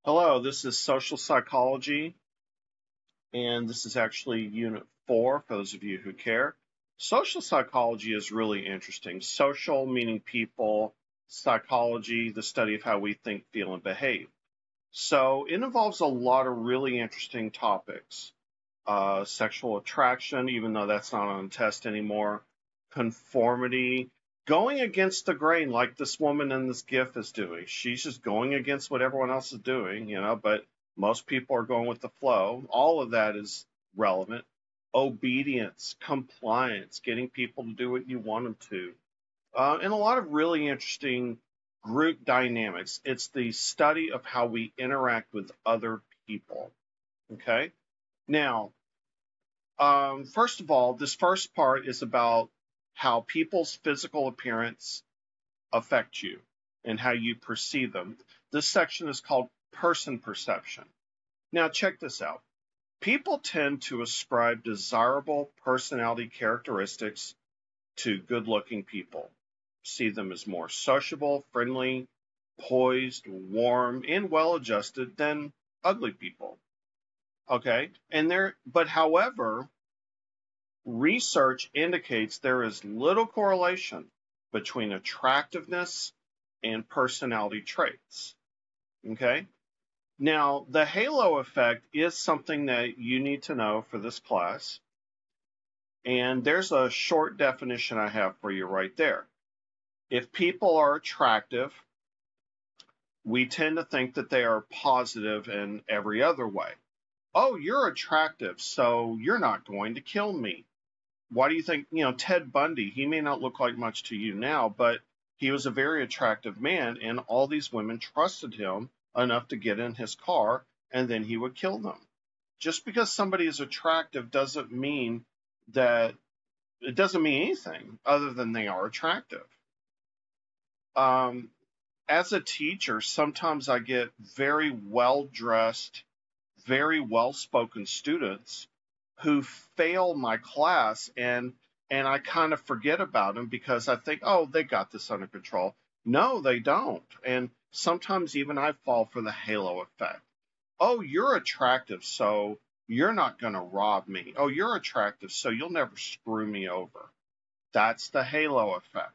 Hello, this is social psychology, and this is actually unit 4 for those of you who care. Social psychology is really interesting. Social meaning people, psychology, the study of how we think, feel, and behave. So it involves a lot of really interesting topics. Sexual attraction, even though that's not on the test anymore, conformity, going against the grain like this woman in this GIF is doing. She's just going against what everyone else is doing, but most people are going with the flow. All of that is relevant. Obedience, compliance, getting people to do what you want them to, and a lot of really interesting group dynamics. It's the study of how we interact with other people. Okay. Now, first of all, this first part is about how people's physical appearance affect you and how you perceive them. This section is called person perception. Now, check this out. People tend to ascribe desirable personality characteristics to good-looking people. See them as more sociable, friendly, poised, warm, and well-adjusted than ugly people. Okay? However, research indicates there is little correlation between attractiveness and personality traits. Okay? Now, the halo effect is something that you need to know for this class. And there's a short definition I have for you right there. If people are attractive, we tend to think that they are positive in every other way. Oh, you're attractive, so you're not going to kill me. Why do you think, Ted Bundy, he may not look like much to you now, but he was a very attractive man, and all these women trusted him enough to get in his car, and then he would kill them. Just because somebody is attractive doesn't mean that it doesn't mean anything other than they are attractive. As a teacher, sometimes I get very well dressed, very well spoken students who fail my class, and I kind of forget about them because I think, oh, they got this under control. No, they don't. And sometimes even I fall for the halo effect. Oh, you're attractive, so you're not going to rob me. Oh, you're attractive, so you'll never screw me over. That's the halo effect.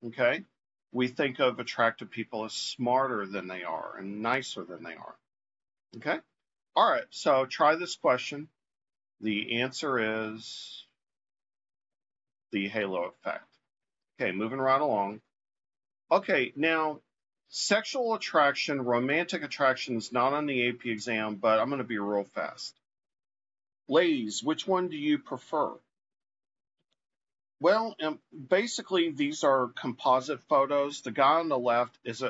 Okay? We think of attractive people as smarter than they are and nicer than they are. Okay? All right, so try this question. The answer is the halo effect. Okay, moving right along. Okay, now, sexual attraction, romantic attraction is not on the AP exam, but I'm going to be real fast. Ladies, which one do you prefer? Well, basically, these are composite photos. The guy on the left is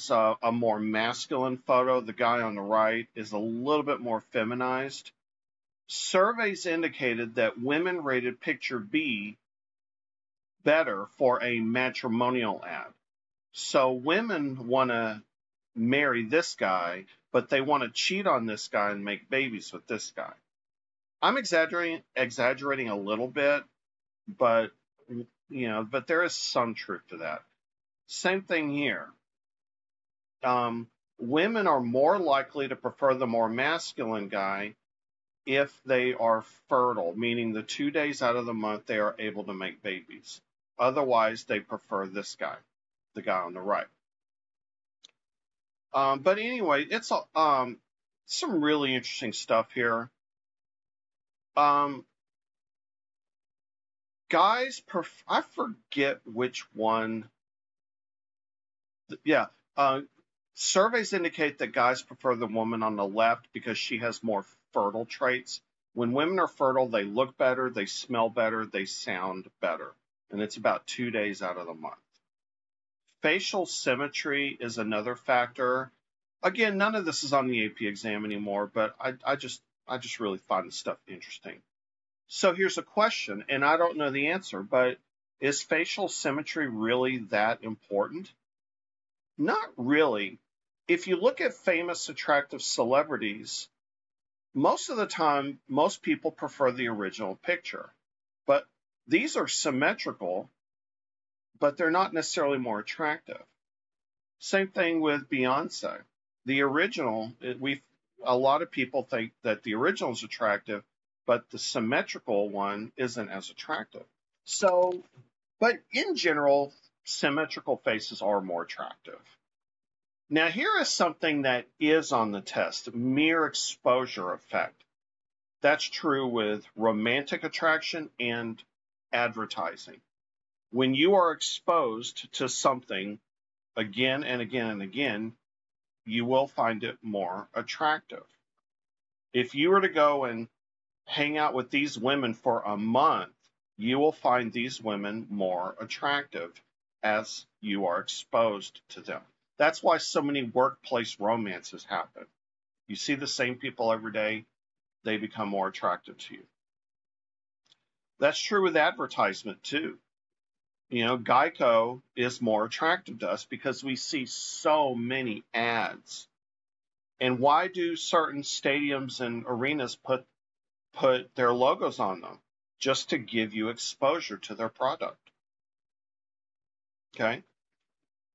a more masculine photo. The guy on the right is a little bit more feminized. Surveys indicated that women rated picture B better for a matrimonial ad. So women want to marry this guy, but they want to cheat on this guy and make babies with this guy. I'm exaggerating a little bit, but but there is some truth to that. Same thing here. Women are more likely to prefer the more masculine guy if they are fertile, meaning the 2 days out of the month they are able to make babies. Otherwise, they prefer this guy, the guy on the right. But anyway, it's some really interesting stuff here. Guys, I forget which one. Yeah, surveys indicate that guys prefer the woman on the left because she has more fertile traits. When women are fertile, they look better, they smell better, they sound better. And it's about 2 days out of the month. Facial symmetry is another factor. Again, none of this is on the AP exam anymore, but I just really find this stuff interesting. So here's a question, and I don't know the answer, but is facial symmetry really that important? Not really. If you look at famous, attractive celebrities, most of the time, most people prefer the original picture. But these are symmetrical, but they're not necessarily more attractive. Same thing with Beyonce. The original, a lot of people think that the original is attractive, but the symmetrical one isn't as attractive. So, but in general, symmetrical faces are more attractive. Now, here is something that is on the test, mere exposure effect. That's true with romantic attraction and advertising. When you are exposed to something again and again and again, you will find it more attractive. If you were to go and hang out with these women for a month, you will find these women more attractive as you are exposed to them. That's why so many workplace romances happen. You see the same people every day, they become more attractive to you. That's true with advertisement too. You know, Geico is more attractive to us because we see so many ads. And why do certain stadiums and arenas put their logos on them? Just to give you exposure to their product. Okay?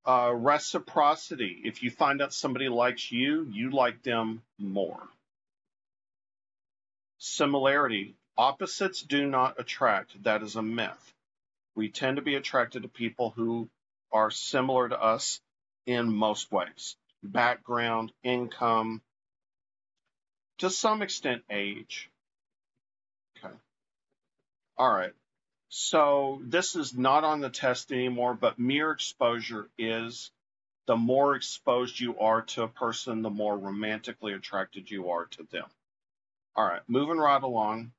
Reciprocity. If you find out somebody likes you, you like them more. Similarity. Opposites do not attract. That is a myth. We tend to be attracted to people who are similar to us in most ways. Background, income, to some extent age. Okay. All right. So this is not on the test anymore, but mere exposure is. The more exposed you are to a person, the more romantically attracted you are to them. All right, moving right along.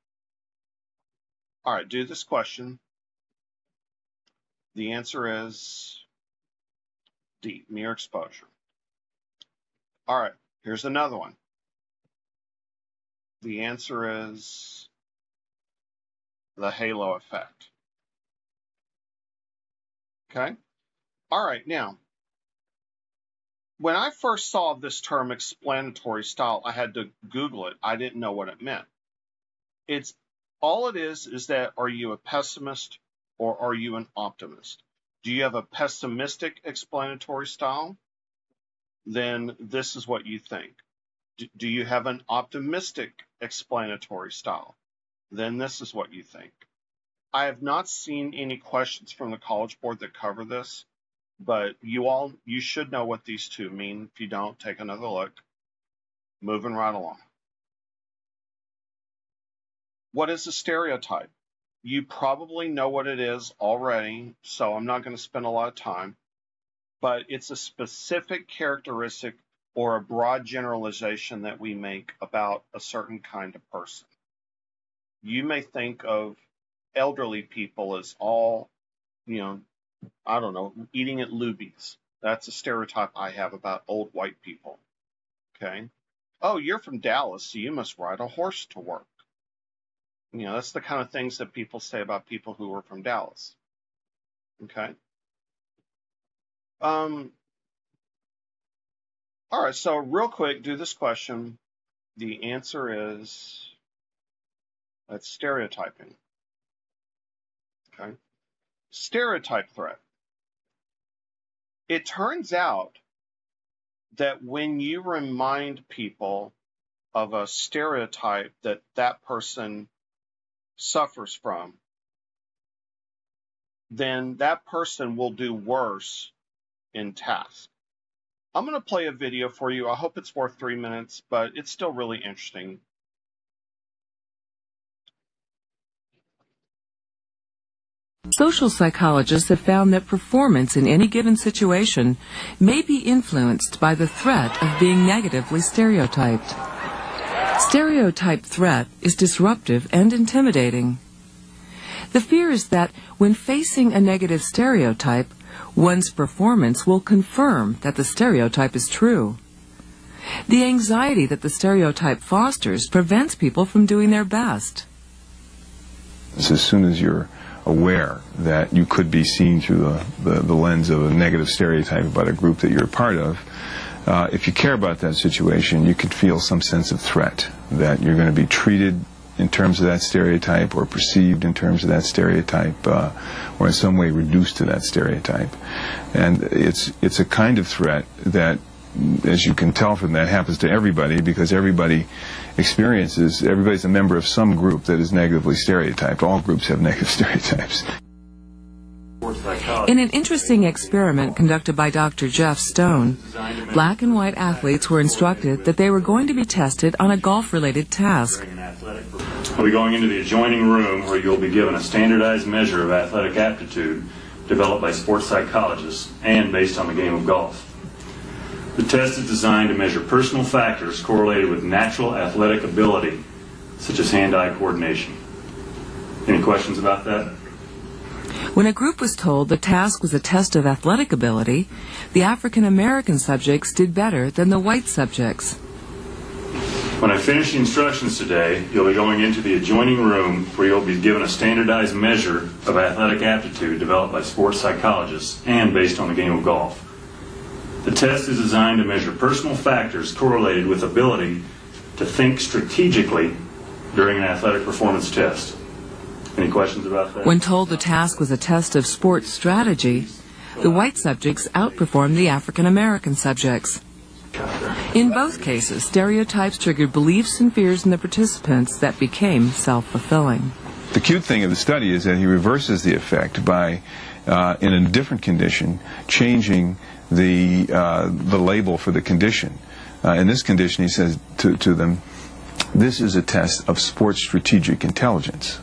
All right, do this question. The answer is D, mere exposure. All right, here's another one. The answer is the halo effect. Okay? All right, now, when I first saw this term explanatory style, I had to Google it. I didn't know what it meant. All it is that are you a pessimist or are you an optimist? Do you have a pessimistic explanatory style? Then this is what you think. Do you have an optimistic explanatory style? Then this is what you think. I have not seen any questions from the College Board that cover this, but you should know what these two mean. If you don't, take another look. Moving right along. What is a stereotype? You probably know what it is already, so I'm not going to spend a lot of time, but it's a specific characteristic or a broad generalization that we make about a certain kind of person. You may think of elderly people as all, I don't know, eating at Luby's. That's a stereotype I have about old white people. Okay. Oh, you're from Dallas, so you must ride a horse to work. That's the kind of things that people say about people who are from Dallas. Okay. All right, so real quick, do this question. The answer is, that's stereotyping. Okay. Stereotype threat. It turns out that when you remind people of a stereotype that that person suffers from, then that person will do worse in tasks. I'm going to play a video for you. I hope it's worth 3 minutes, but it's still really interesting. Social psychologists have found that performance in any given situation may be influenced by the threat of being negatively stereotyped. Stereotype threat is disruptive and intimidating. The fear is that when facing a negative stereotype, one's performance will confirm that the stereotype is true. The anxiety that the stereotype fosters prevents people from doing their best. As soon as you're aware that you could be seen through the lens of a negative stereotype about a group that you're a part of, if you care about that situation, you could feel some sense of threat, that you're going to be treated in terms of that stereotype or perceived in terms of that stereotype or in some way reduced to that stereotype. And it's a kind of threat that as you can tell from that, happens to everybody because everybody's a member of some group that is negatively stereotyped. All groups have negative stereotypes. In an interesting experiment conducted by Dr. Jeff Stone, black and white athletes were instructed that they were going to be tested on a golf-related task. We'll be going into the adjoining room where you'll be given a standardized measure of athletic aptitude developed by sports psychologists and based on the game of golf. The test is designed to measure personal factors correlated with natural athletic ability, such as hand-eye coordination. Any questions about that? When a group was told the task was a test of athletic ability, the African American subjects did better than the white subjects. When I finish the instructions today, you'll be going into the adjoining room where you'll be given a standardized measure of athletic aptitude developed by sports psychologists and based on the game of golf. The test is designed to measure personal factors correlated with ability to think strategically during an athletic performance test. Any questions about that? When told the task was a test of sports strategy, the white subjects outperformed the African American subjects. In both cases, stereotypes triggered beliefs and fears in the participants that became self-fulfilling. The cute thing of the study is that he reverses the effect by, in a different condition, changing the label for the condition. In this condition, he says to them, this is a test of sports strategic intelligence.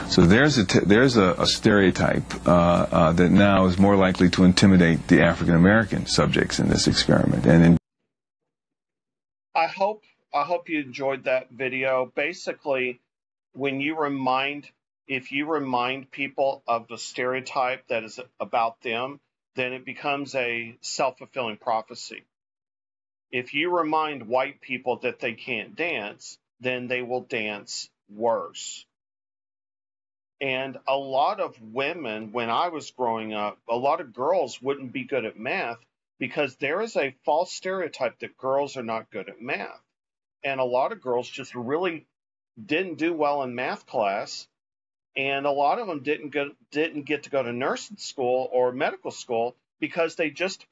So there's a stereotype that now is more likely to intimidate the African American subjects in this experiment. And I hope you enjoyed that video. Basically, if you remind people of the stereotype that is about them, then it becomes a self-fulfilling prophecy. If you remind white people that they can't dance, then they will dance worse. And a lot of women, when I was growing up, a lot of girls wouldn't be good at math because there is a false stereotype that girls are not good at math. And a lot of girls just really didn't do well in math class. And a lot of them didn't get to go to nursing school or medical school because they just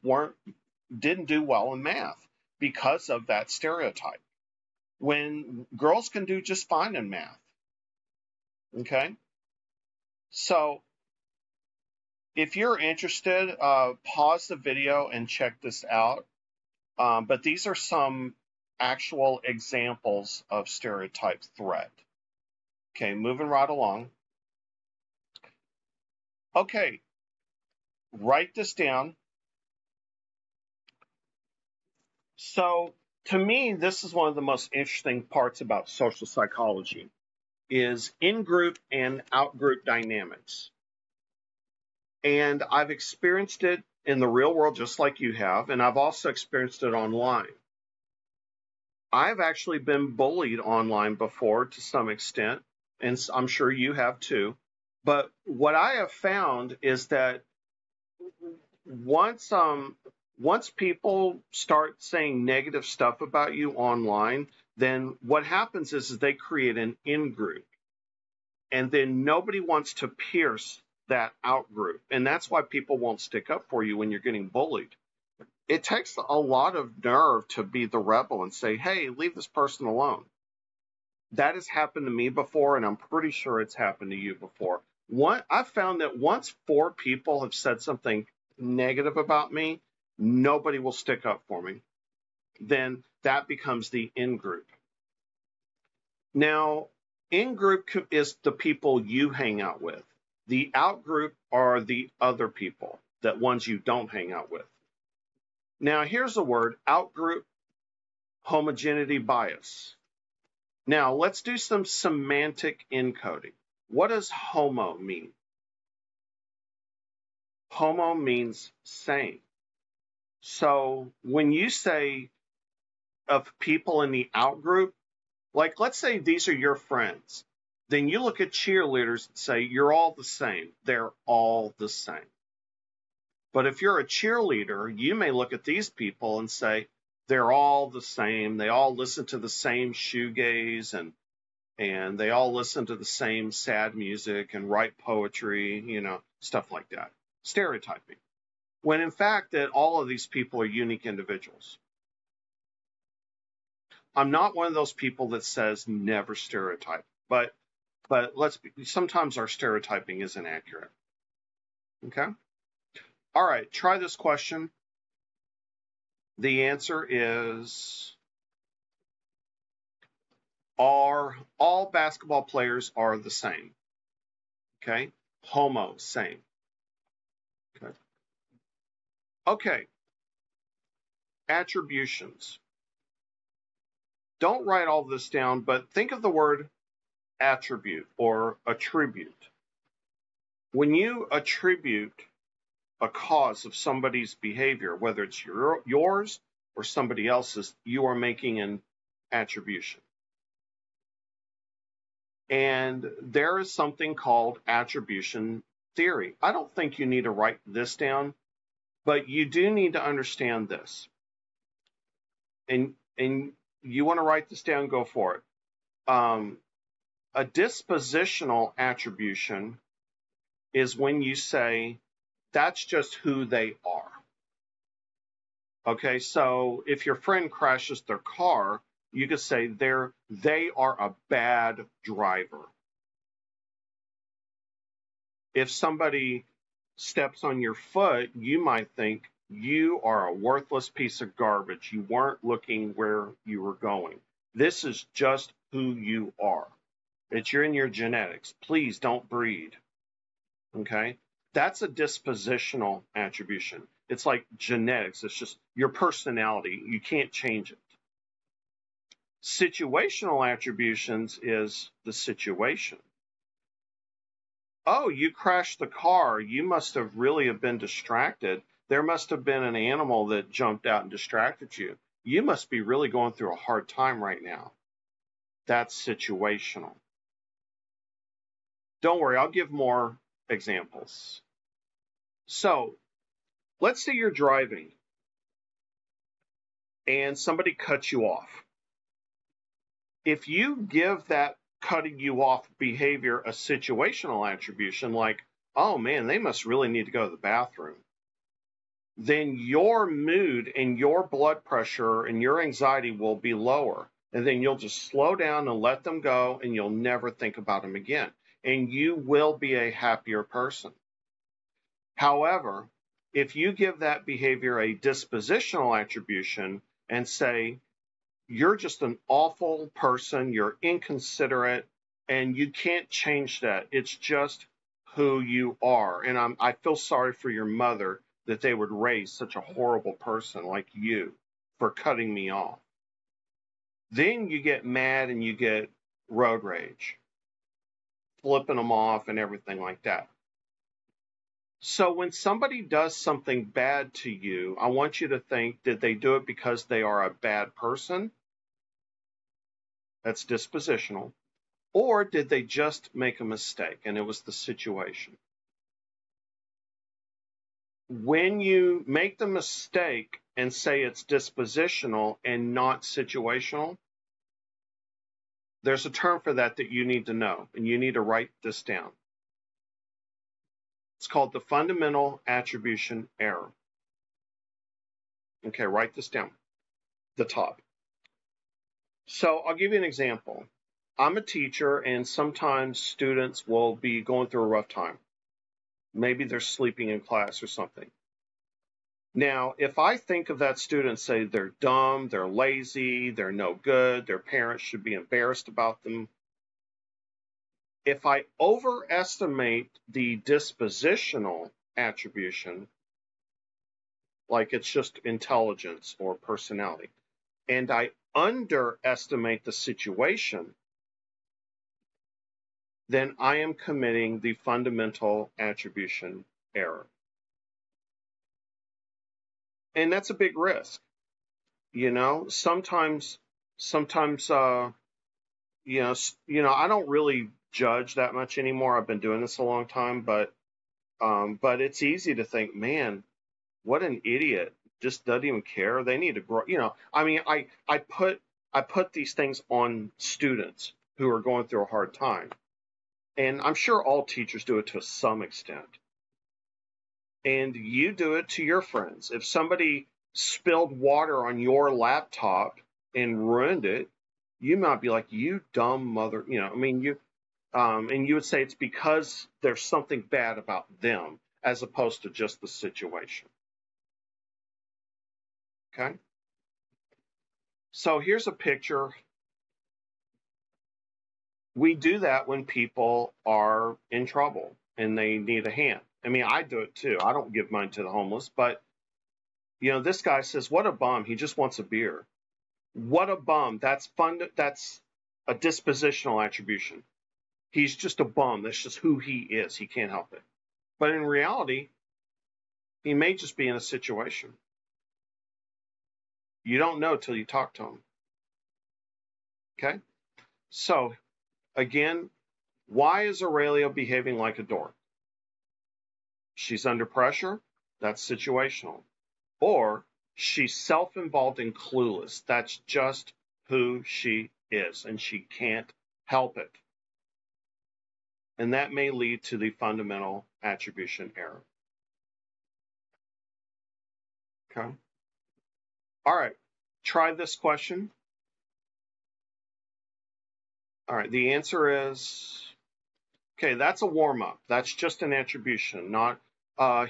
didn't do well in math because of that stereotype. When girls can do just fine in math. Okay? So, if you're interested, pause the video and check this out. But these are some actual examples of stereotype threat. Okay, moving right along. Okay, write this down. So, to me, this is one of the most interesting parts about social psychology, is in-group and out-group dynamics. And I've experienced it in the real world just like you have, and I've also experienced it online. I've actually been bullied online before to some extent, and I'm sure you have too. But what I have found is that once people start saying negative stuff about you online, then what happens is they create an in-group. And then nobody wants to pierce that out-group. And that's why people won't stick up for you when you're getting bullied. It takes a lot of nerve to be the rebel and say, hey, leave this person alone. That has happened to me before, and I'm pretty sure it's happened to you before. I've found that once 4 people have said something negative about me, nobody will stick up for me. Then that becomes the in-group. Now, in-group is the people you hang out with. The out-group are the other people, the ones you don't hang out with. Now, here's a word, out-group homogeneity bias. Now, let's do some semantic encoding. What does homo mean? Homo means same. So when you say of people in the out-group, like let's say these are your friends, then you look at cheerleaders and say, you're all the same. They're all the same. But if you're a cheerleader, you may look at these people and say, they're all the same. They all listen to the same shoegaze and they all listen to the same sad music and write poetry, stuff like that. Stereotyping. when in fact that all of these people are unique individuals. I'm not one of those people that says never stereotype, but sometimes our stereotyping isn't accurate. Okay? All right, try this question. The answer is, are all basketball players are the same? Okay? Homo, same. Okay. Okay. Attributions. Don't write all this down, but think of the word attribute or attribute. When you attribute a cause of somebody's behavior, whether it's yours or somebody else's, you are making an attribution. And there is something called attribution theory. I don't think you need to write this down, but you do need to understand this. And you want to write this down, go for it. A dispositional attribution is when you say, that's just who they are. Okay, so if your friend crashes their car, you could say they are a bad driver. If somebody steps on your foot, you might think you are a worthless piece of garbage. You weren't looking where you were going. This is just who you are. It's in your genetics. Please don't breed. Okay? That's a dispositional attribution. It's like genetics. It's just your personality. You can't change it. Situational attributions is the situation. Oh, you crashed the car. You must have really have been distracted. There must have been an animal that jumped out and distracted you. You must be really going through a hard time right now. That's situational. Don't worry, I'll give more examples. So, let's say you're driving and somebody cuts you off. If you give that cutting you off behavior a situational attribution, like, oh man, they must really need to go to the bathroom, then your mood and your blood pressure and your anxiety will be lower. And then you'll just slow down and let them go, and you'll never think about them again. And you will be a happier person. However, if you give that behavior a dispositional attribution and say, you're just an awful person, you're inconsiderate, and you can't change that. It's just who you are. And I feel sorry for your mother that they would raise such a horrible person like you for cutting me off. Then you get mad and you get road rage, flipping them off and everything like that. So when somebody does something bad to you, I want you to think, did they do it because they are a bad person? That's dispositional. Or did they just make a mistake and it was the situation? When you make the mistake and say it's dispositional and not situational, there's a term for that you need to know, and you need to write this down. It's called the fundamental attribution error. Okay, write this down, the top. So I'll give you an example. I'm a teacher, and sometimes students will be going through a rough time. Maybe they're sleeping in class or something. Now, if I think of that student, say they're dumb, they're lazy, they're no good, their parents should be embarrassed about them. If I overestimate the dispositional attribution, like it's just intelligence or personality, and I underestimate the situation, then I am committing the fundamental attribution error. And that's a big risk. You know, sometimes, I don't really judge that much anymore. I've been doing this a long time, but it's easy to think, man, what an idiot, just doesn't even care. They need to grow. I put these things on students who are going through a hard time. And I'm sure all teachers do it to some extent. And you do it to your friends. If somebody spilled water on your laptop and ruined it, you might be like, you dumb mother, and you would say it's because there's something bad about them as opposed to just the situation. Okay? So here's a picture. We do that when people are in trouble and they need a hand. I mean, I do it too. I don't give mine to the homeless, but this guy says, what a bum. He just wants a beer. What a bum. That's fun. That's a dispositional attribution. He's just a bum. That's just who he is. He can't help it. But in reality, he may just be in a situation. You don't know till you talk to him. Okay? So, again, why is Aurelio behaving like a dork? She's under pressure. That's situational. Or she's self-involved and clueless. That's just who she is, and she can't help it. And that may lead to the fundamental attribution error. Okay. All right. Try this question. All right. The answer is, okay, that's a warm-up. That's just an attribution, not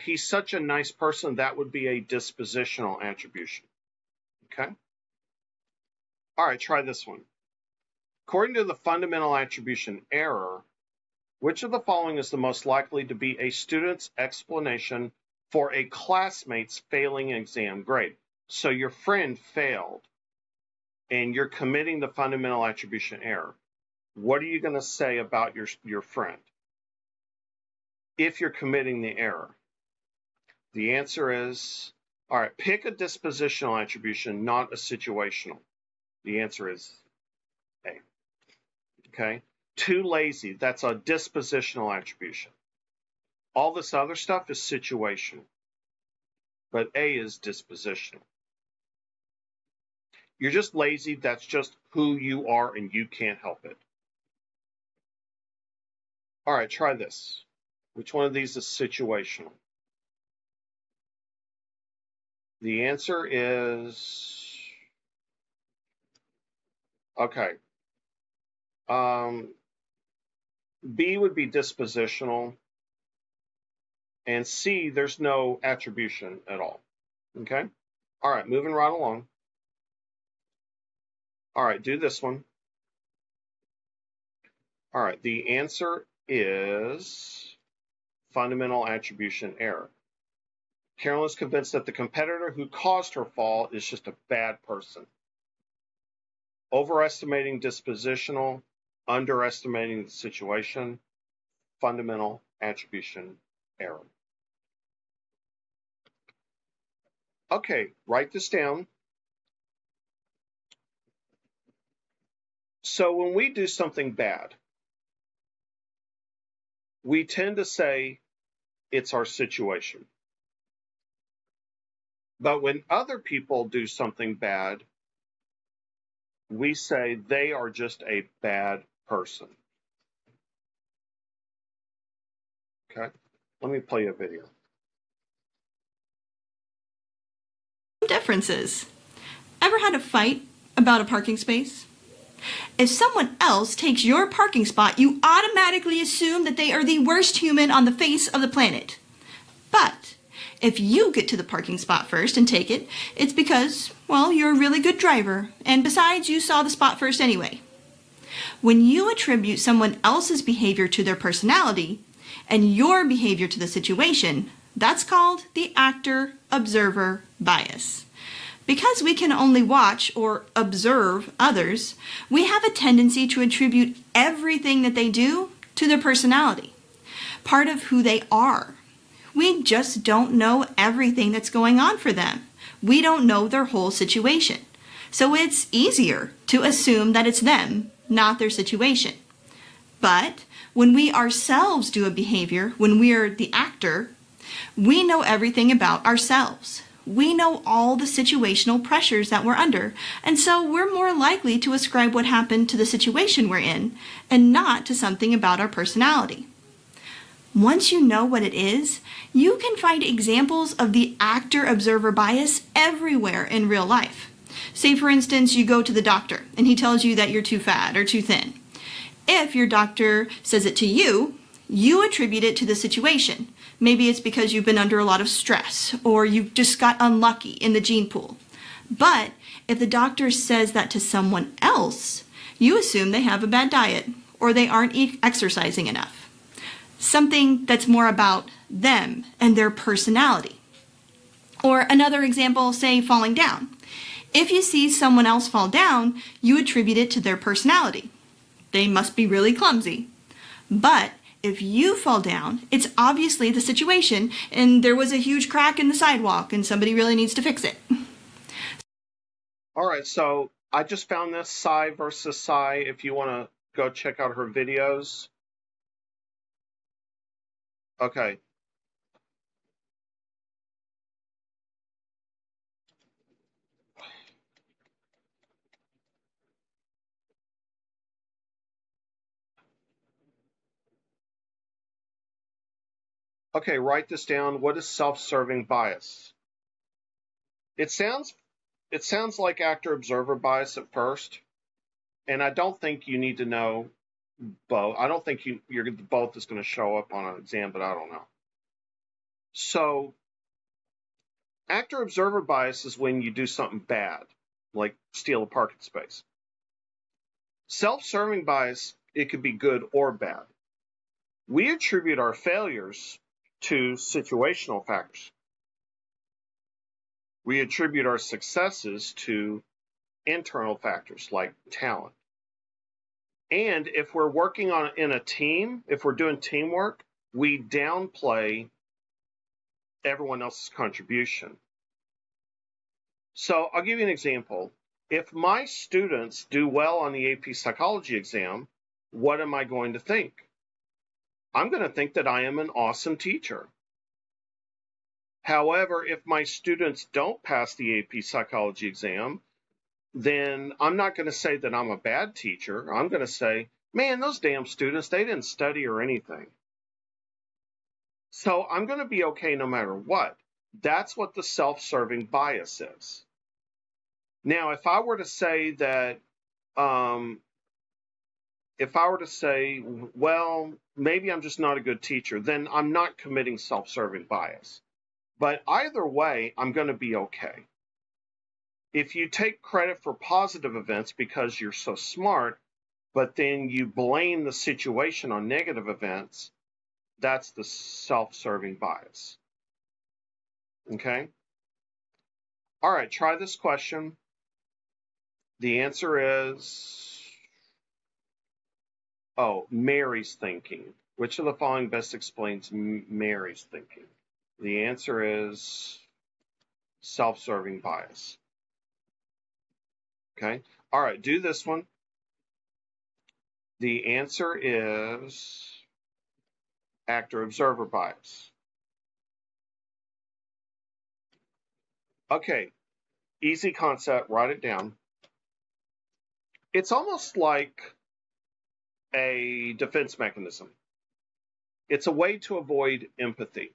he's such a nice person. That would be a dispositional attribution. Okay. All right. Try this one. According to the fundamental attribution error, which of the following is the most likely to be a student's explanation for a classmate's failing exam grade? So your friend failed, and you're committing the fundamental attribution error. What are you going to say about your friend if you're committing the error? The answer is, all right, pick a dispositional attribution, not a situational. The answer is A. Okay? Too lazy, that's a dispositional attribution. All this other stuff is situational, but A is dispositional. You're just lazy, that's just who you are, and you can't help it. All right, try this. Which one of these is situational? The answer is, okay. B would be dispositional, and C, there's no attribution at all. Okay? All right, moving right along. All right, do this one. All right, the answer is fundamental attribution error. Carolyn is convinced that the competitor who caused her fall is just a bad person. Overestimating dispositional, underestimating the situation, fundamental attribution error. Okay, write this down. So when we do something bad, we tend to say it's our situation. But when other people do something bad, we say they are just a bad person. Okay, let me play a video. Differences. Ever had a fight about a parking space? If someone else takes your parking spot, you automatically assume that they are the worst human on the face of the planet. But if you get to the parking spot first and take it, it's because, well, you're a really good driver, and besides, you saw the spot first anyway. When you attribute someone else's behavior to their personality and your behavior to the situation, that's called the actor-observer bias. Because we can only watch or observe others, we have a tendency to attribute everything that they do to their personality, part of who they are. We just don't know everything that's going on for them. We don't know their whole situation. So it's easier to assume that it's them, not their situation. But when we ourselves do a behavior, when we're the actor, we know everything about ourselves. We know all the situational pressures that we're under, and so we're more likely to ascribe what happened to the situation we're in and not to something about our personality. Once you know what it is, you can find examples of the actor-observer bias everywhere in real life. Say, for instance, you go to the doctor and he tells you that you're too fat or too thin. If your doctor says it to you, you attribute it to the situation. Maybe it's because you've been under a lot of stress or you just got unlucky in the gene pool. But if the doctor says that to someone else, you assume they have a bad diet or they aren't exercising enough. Something that's more about them and their personality. Or another example, say falling down. If you see someone else fall down, you attribute it to their personality. They must be really clumsy. But if you fall down, it's obviously the situation and there was a huge crack in the sidewalk and somebody really needs to fix it. All right, so I just found this Psy versus Psy. If you want to go check out her videos. Okay. Okay, write this down. What is self-serving bias? It sounds like actor-observer bias at first, and I don't think you need to know both. I don't think you're both is going to show up on an exam, but I don't know. So, actor-observer bias is when you do something bad, like steal a parking space. Self-serving bias, it could be good or bad. We attribute our failures to situational factors. We attribute our successes to internal factors like talent. And if we're working in a team, if we're doing teamwork, we downplay everyone else's contribution. So I'll give you an example. If my students do well on the AP Psychology exam, what am I going to think? I'm going to think that I am an awesome teacher. However, if my students don't pass the AP Psychology exam, then I'm not going to say that I'm a bad teacher. I'm going to say, man, those damn students, they didn't study or anything. So I'm going to be okay no matter what. That's what the self-serving bias is. Now, if I were to say that, well, maybe I'm just not a good teacher, then I'm not committing self-serving bias. But either way, I'm going to be okay. If you take credit for positive events because you're so smart, but then you blame the situation on negative events, that's the self-serving bias. Okay? All right, try this question. The answer is, Mary's thinking. Which of the following best explains Mary's thinking? The answer is self-serving bias. Okay? All right, do this one. The answer is actor-observer bias. Okay, easy concept, write it down. It's almost like a defense mechanism. It's a way to avoid empathy.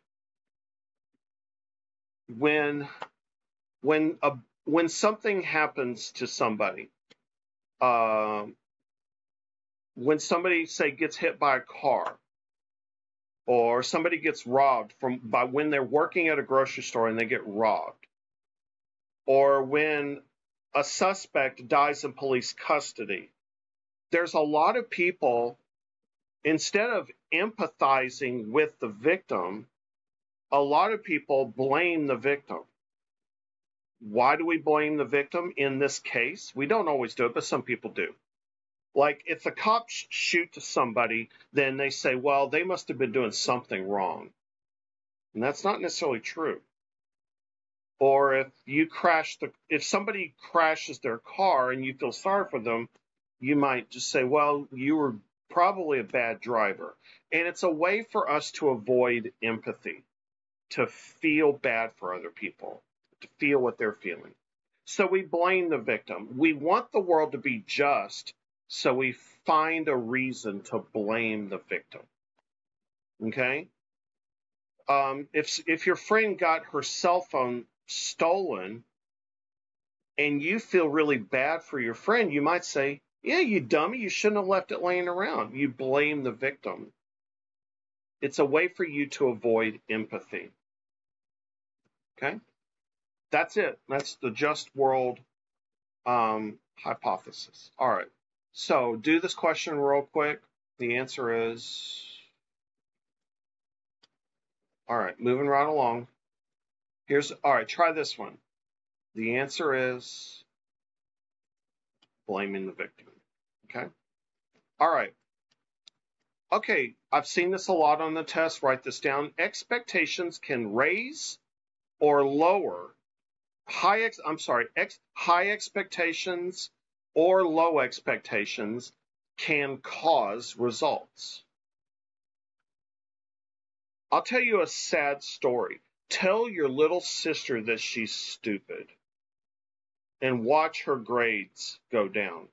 When something happens to somebody, when somebody, say, gets hit by a car, or somebody gets robbed when they're working at a grocery store and they get robbed, or when a suspect dies in police custody, there's a lot of people, instead of empathizing with the victim, a lot of people blame the victim. Why do we blame the victim in this case? We don't always do it, but some people do. Like, if the cops shoot to somebody, then they say, well, they must have been doing something wrong. And that's not necessarily true. Or if somebody crashes their car and you feel sorry for them, you might just say, well, you were probably a bad driver. And it's a way for us to avoid empathy, to feel bad for other people, to feel what they're feeling. So we blame the victim. We want the world to be just, so we find a reason to blame the victim. Okay? If your friend got her cell phone stolen and you feel really bad for your friend, you might say, yeah, you dummy, you shouldn't have left it laying around. You blame the victim. It's a way for you to avoid empathy. Okay? That's it. That's the just world hypothesis. All right. So do this question real quick. The answer is, all right, moving right along. All right, try this one. The answer is blaming the victim. Okay? All right. Okay, I've seen this a lot on the test. Write this down. Expectations can raise or lower. High expectations or low expectations can cause results. I'll tell you a sad story. Tell your little sister that she's stupid and watch her grades go down.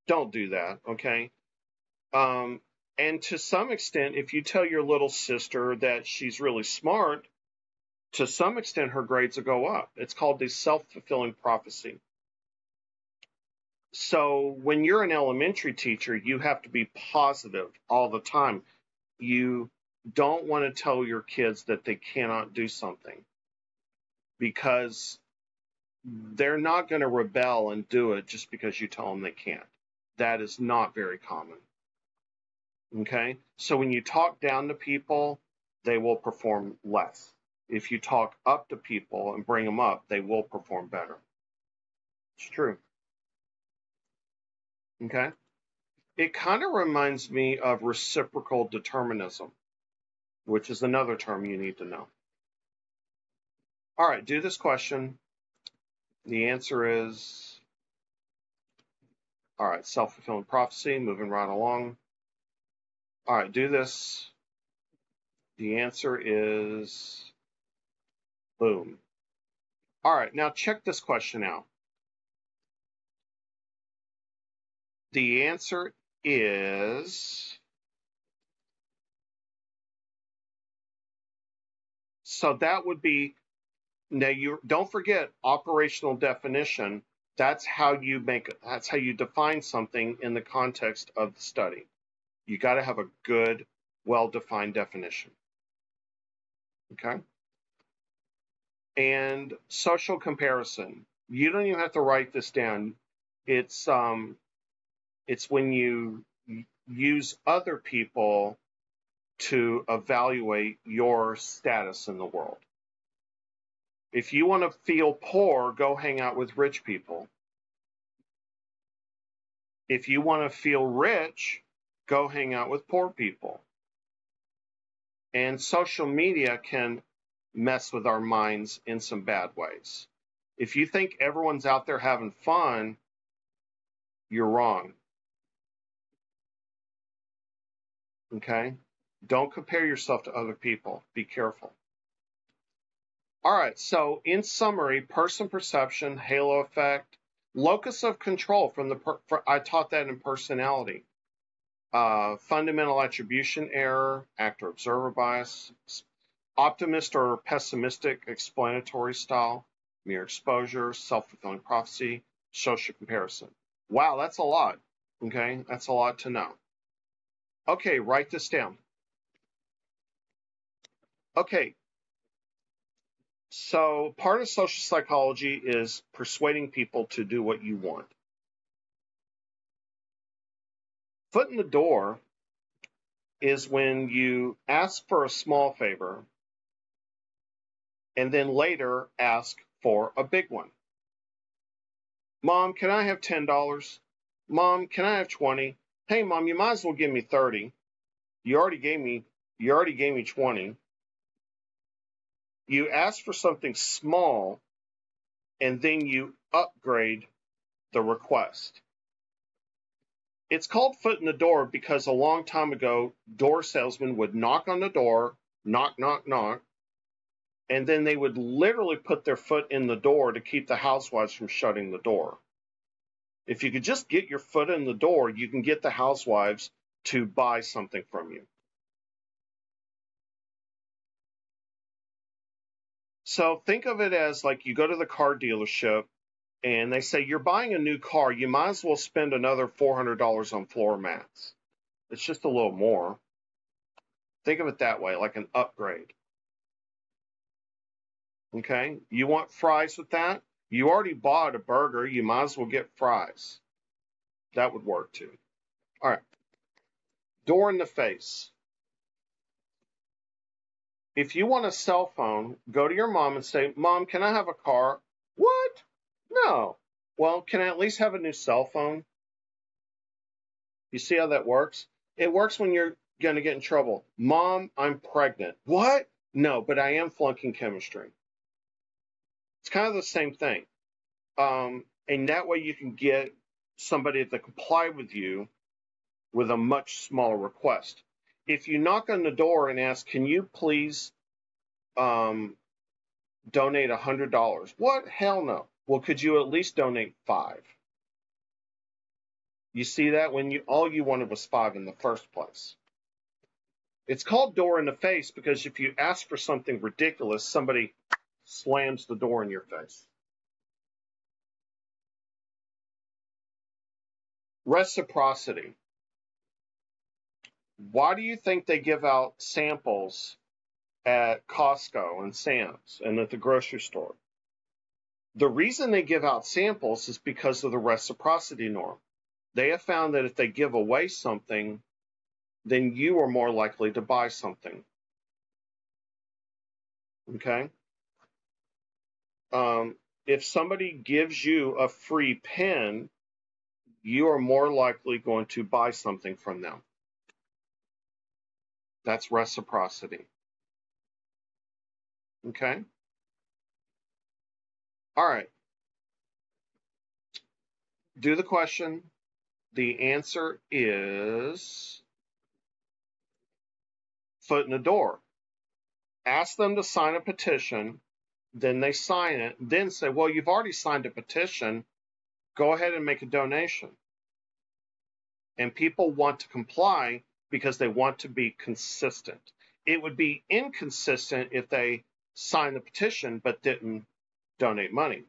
Don't do that, okay? And to some extent, if you tell your little sister that she's really smart, to some extent, her grades will go up. It's called the self-fulfilling prophecy. So when you're an elementary teacher, you have to be positive all the time. You don't want to tell your kids that they cannot do something because they're not going to rebel and do it just because you tell them they can't. That is not very common. Okay? So when you talk down to people, they will perform less. If you talk up to people and bring them up, they will perform better. It's true. Okay? It kind of reminds me of reciprocal determinism, which is another term you need to know. All right, do this question. The answer is, all right, self-fulfilling prophecy, moving right along. All right, do this. The answer is, boom. All right, now check this question out. The answer is, so that would be, now you don't forget operational definition. That's how you define something in the context of the study. You got to have a good, well-defined definition. Okay? And social comparison. You don't even have to write this down. It's when you use other people to evaluate your status in the world. If you want to feel poor, go hang out with rich people. If you want to feel rich, go hang out with poor people. And social media can mess with our minds in some bad ways. If you think everyone's out there having fun, you're wrong. Okay? Don't compare yourself to other people. Be careful. All right, so in summary, person perception, halo effect, locus of control I taught that in personality. Fundamental attribution error, actor-observer bias, optimist or pessimistic explanatory style, mere exposure, self-fulfilling prophecy, social comparison. Wow, that's a lot. Okay, that's a lot to know. Okay, write this down. Okay, so part of social psychology is persuading people to do what you want. Foot in the door is when you ask for a small favor and then later ask for a big one. Mom, can I have $10? Mom, can I have 20? Hey, Mom, you might as well give me 30. You already gave me 20. You ask for something small and then you upgrade the request. It's called foot in the door because a long time ago, door salesmen would knock on the door, knock, knock, knock, and then they would literally put their foot in the door to keep the housewives from shutting the door. If you could just get your foot in the door, you can get the housewives to buy something from you. So think of it as like you go to the car dealership and they say, you're buying a new car, you might as well spend another $400 on floor mats. It's just a little more. Think of it that way, like an upgrade. Okay? You want fries with that? You already bought a burger, you might as well get fries. That would work too. All right. Door in the face. If you want a cell phone, go to your mom and say, Mom, can I have a car? What? No. Well, can I at least have a new cell phone? You see how that works? It works when you're going to get in trouble. Mom, I'm pregnant. What? No, but I am flunking chemistry. It's kind of the same thing. And that way you can get somebody to comply with you with a much smaller request. If you knock on the door and ask, can you please donate $100? What? Hell no. Well, could you at least donate $5? You see that? When all you wanted was $5 in the first place. It's called door in the face because if you ask for something ridiculous, somebody slams the door in your face. Reciprocity. Why do you think they give out samples at Costco and Sam's and at the grocery store? The reason they give out samples is because of the reciprocity norm. They have found that if they give away something, then you are more likely to buy something. Okay? If somebody gives you a free pen, you are more likely going to buy something from them. That's reciprocity. Okay? All right. Do the question. The answer is foot in the door. Ask them to sign a petition, then they sign it, then say, well, you've already signed a petition, go ahead and make a donation. And people want to comply because they want to be consistent. It would be inconsistent if they signed the petition but didn't donate money.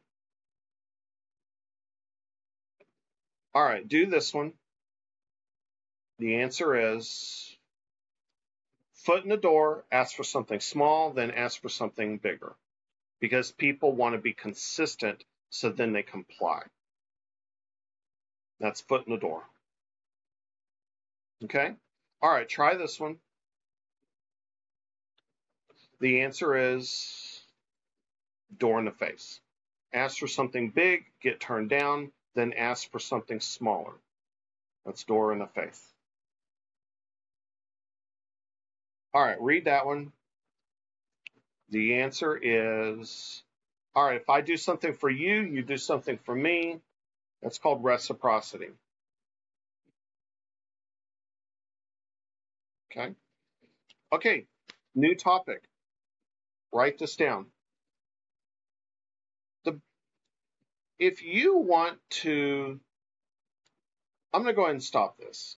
All right, do this one. The answer is foot in the door, ask for something small, then ask for something bigger. Because people want to be consistent, so then they comply. That's foot in the door. Okay? All right, try this one. The answer is door in the face. Ask for something big, get turned down, then ask for something smaller. That's door in the face. All right, read that one. The answer is, all right, if I do something for you, you do something for me. That's called reciprocity. Okay? Okay, new topic. Write this down. If you want to, I'm going to go ahead and stop this.